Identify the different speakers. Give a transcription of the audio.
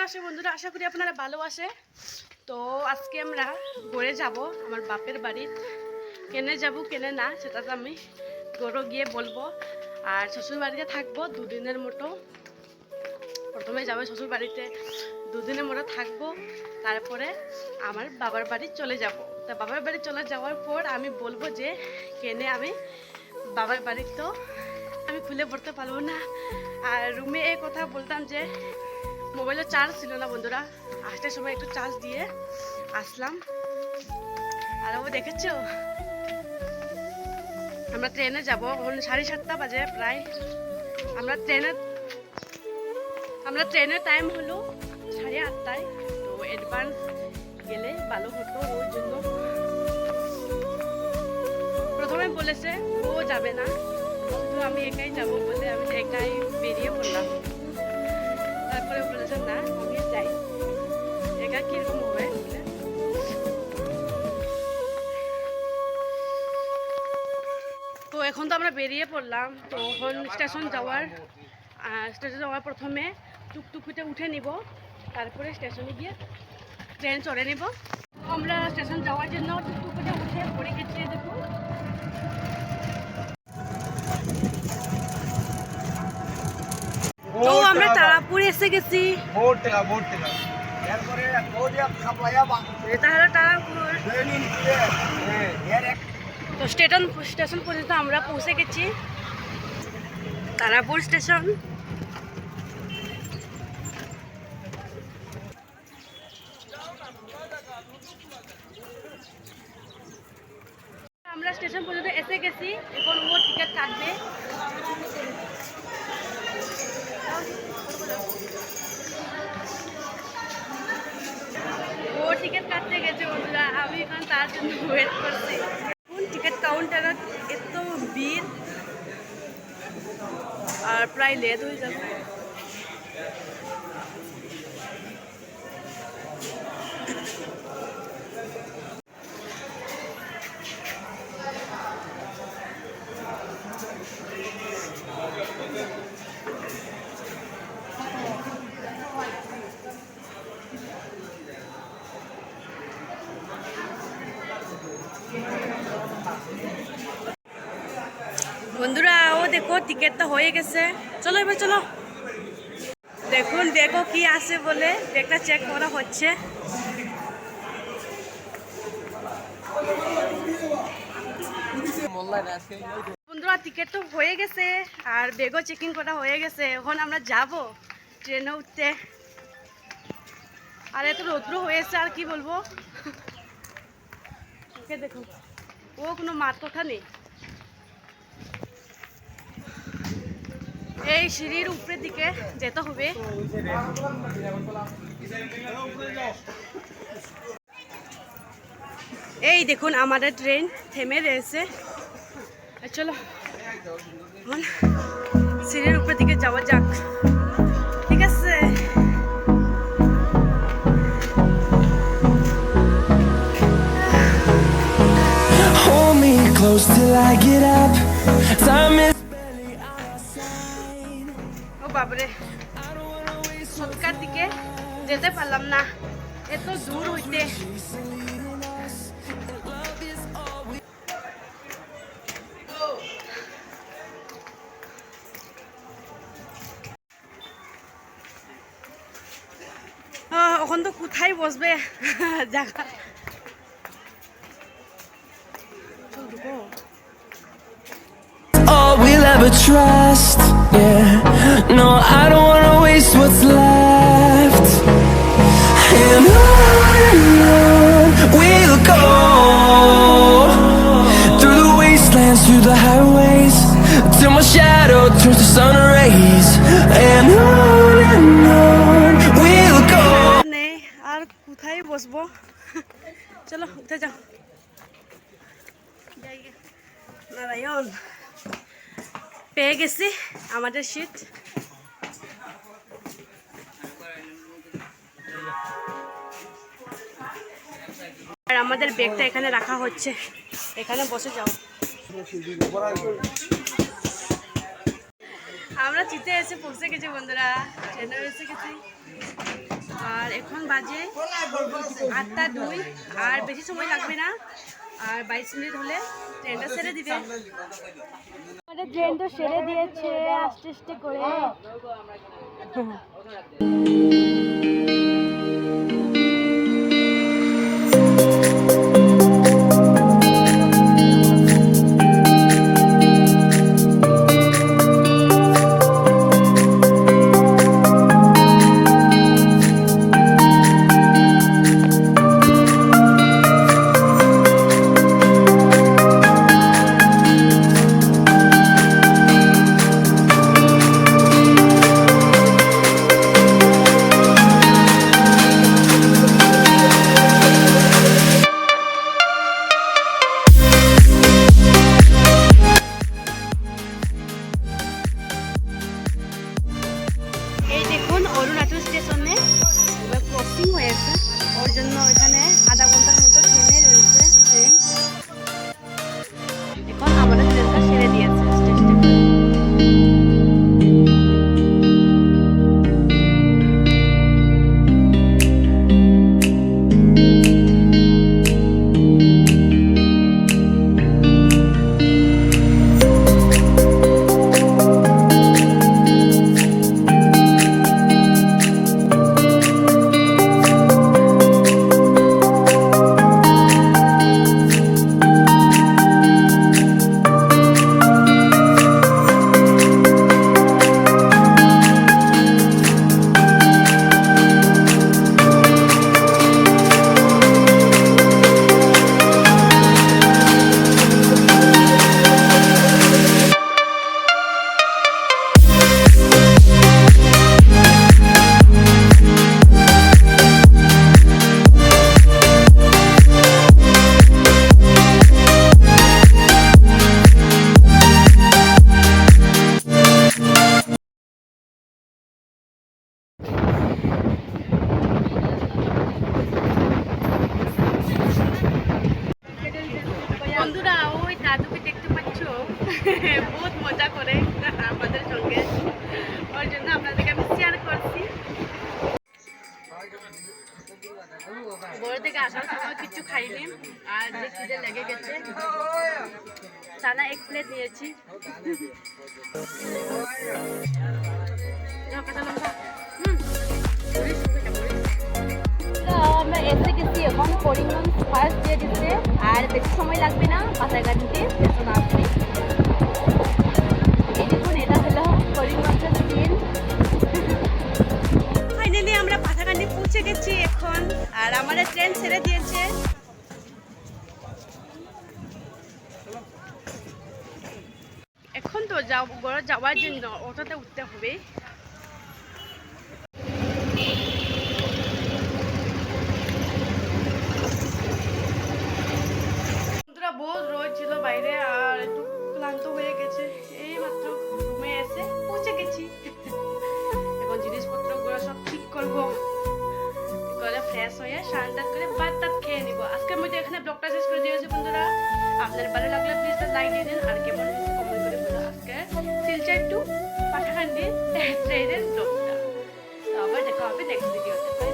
Speaker 1: কেমন আছে বন্ধুরা? আশা করি আপনারা ভালো আছে। তো আজকে আমরা ঘুরে যাব আমার বাপের বাড়ি। কেনে যাব কেনে না সেটা তো আমি ঘরে গিয়ে বলবো। আর শ্বশুর বাড়িতে থাকবো দুদিনের মতো। প্রথমে যাবো শ্বশুর বাড়িতে, দুদিনের মতো থাকবো, তারপরে আমার বাবার বাড়ি চলে যাব। তা বাবার বাড়ি চলে যাওয়ার পর আমি বলবো যে কেনে আমি বাবার বাড়ি তো আমি খুলে পড়তে পারবো না। আর রুমে এই কথা বলতাম যে মোবাইলে চার্জ ছিল না বন্ধুরা, আসার সময় একটু চার্জ দিয়ে আসলাম। আর ও দেখেছো আমরা ট্রেনে যাবো, 7:30 বাজে প্রায়। আমরা ট্রেনের টাইম হলো 8:30। তো অ্যাডভান্স গেলে ভালো হতো, ওর জন্য প্রথমে বলেছে ও যাবে না, শুধু আমি একাই যাবো বলে আমি একাই বেরিয়ে পড়লাম। তারপরে বলেছে না আমি যাই, একা কিরকম হবে বলে। তো এখন তো আমরা বেরিয়ে পড়লাম। তো এখন স্টেশন যাওয়ার প্রথমে টুকটুকিতে উঠে নিব, তারপরে স্টেশনে গিয়ে ট্রেন চড়ে নিব। আমরা স্টেশন যাওয়ার জন্য টুকটুকিতে উঠে পড়ে গেছি। দেখুন তো আমরা তারাপুর এসে গেছি। তো স্টেশন পর্যন্ত আমরা পৌঁছে গেছি, তারাপুর স্টেশন। আমরা স্টেশন পর্যন্ত এসে গেছি, এখন ও টিকিট কাটবে। ও টিকিট কাটতে গেছে বন্ধুরা, আমি এখন তার জন্য ওয়েট করছি। এখন টিকিট কাউন্টারে এত ভিড় আর প্রায় লেট হয়ে যাবে। বন্ধুরা ও দেখো টিকিট তো হয়ে গেছে, চলো এবার চলো। দেখুন দেখো কি আছে বলে একটা চেক করা হচ্ছে। বন্ধুরা টিকিট তো হয়ে গেছে আর ব্যাগও চেকিং করা হয়ে গেছে। এখন আমরা যাব ট্রেনে উঠতে। আর এত রৌদ্র হয়েছে আর কি বলবো। দেখুন ও কোনো মার কথা নেই। এই সিঁড়ির উপরের দিকে যেতে হবে। এই দেখুন আমাদের ট্রেন থেমে রয়েছে। চলো সিঁড়ির উপরের দিকে যাওয়া যাক, ঠিক আছে?
Speaker 2: Hold me close till I get up. Time is
Speaker 1: ও বাবরে, সৎকার দিকে যেতে পারলাম না, এত দূর হইতে। এখন তো কোথায় বসবে জায়গা।
Speaker 2: all we'll ever trust. Yeah, no, I don't wanna waste what's left. And on we'll go, through the wastelands, through the highways, till my shadow turns to sun rays. And on we'll go.
Speaker 1: নেই আর কোথায় বসবো, চলো উঠে যাও। নারায়ণ পেয়ে গেছি আমাদের seat. আর আমাদের ব্যাগটা এখানে রাখা হচ্ছে, এখানে বসে যাও। আমরা চিতে এসে পৌঁছে গেছি বন্ধুরা, ট্রেনে এসে গেছি। আর এখন বাজে 8:02 আর বেশি সময় লাগবে না, আর 22 মিনিট হলে ট্রেনটা ছেড়ে দিবে। ট্রেন তো ছেড়ে দিয়েছে আস্তে আস্তে করে। এই দেখুন অরুণাচল স্টেশনে এবার ক্রসিং হয়েছে, ওর জন্য এখানে আধা ঘন্টার মতো থেমে রয়েছে ট্রেন। এখন আমাদের ট্রেনটা ছেড়ে দিয়েছে স্টেশনে। বন্ধুরা ওই দাদুকে দেখতে পাচ্ছ, বহুত মজা করে আমাদের সঙ্গে, ওর জন্য আপনাদেরকে আমি শেয়ার করছি। বড় থেকে আসার সময় কিছু খাইনি, আর যে খিদে লেগে গেছে সানা এক প্লেট নিয়েছি। আমরা এসে গেছি এখন করিমগঞ্জ ফার্স্ট দিয়ে দিচ্ছে, আর বেশি সময় লাগবে না পাতাগাড়িতে স্টেশন আসবে। এই দেখুন এটা হলো করিমগঞ্জের ট্রেন। ফাইনালি আমরা পাতাগাড়ি পৌঁছে গেছি এখন, আর আমাদের ট্রেন ছেড়ে দিয়েছে। এখন তো যাওয়ার জন্য অটোতে উঠতে হবে। বহুত রোদ ছিল বাইরে, আর একটু ক্লান্ত হয়ে গেছে, এই মাত্র রুমে এসে পৌঁছে গেছি। এখন জিনিসপত্রগুলো সব ঠিক করবো, করে ফ্রেশ হয়ে স্নান করে ভাত টাত খেয়ে নিবো। আজকের মধ্যে এখানে ব্লগটা শেষ করে দিয়েছি বন্ধুরা। আপনার ভালো লাগলে প্লিজ লাইক দিয়ে দিন, আর কেমন কমেন্ট করে বলো আজকে শিলচর টু পাঠাগান্ডি ট্রেনের ব্লগটা। তো আবার দেখা হবে নেক্সট ভিডিওতে।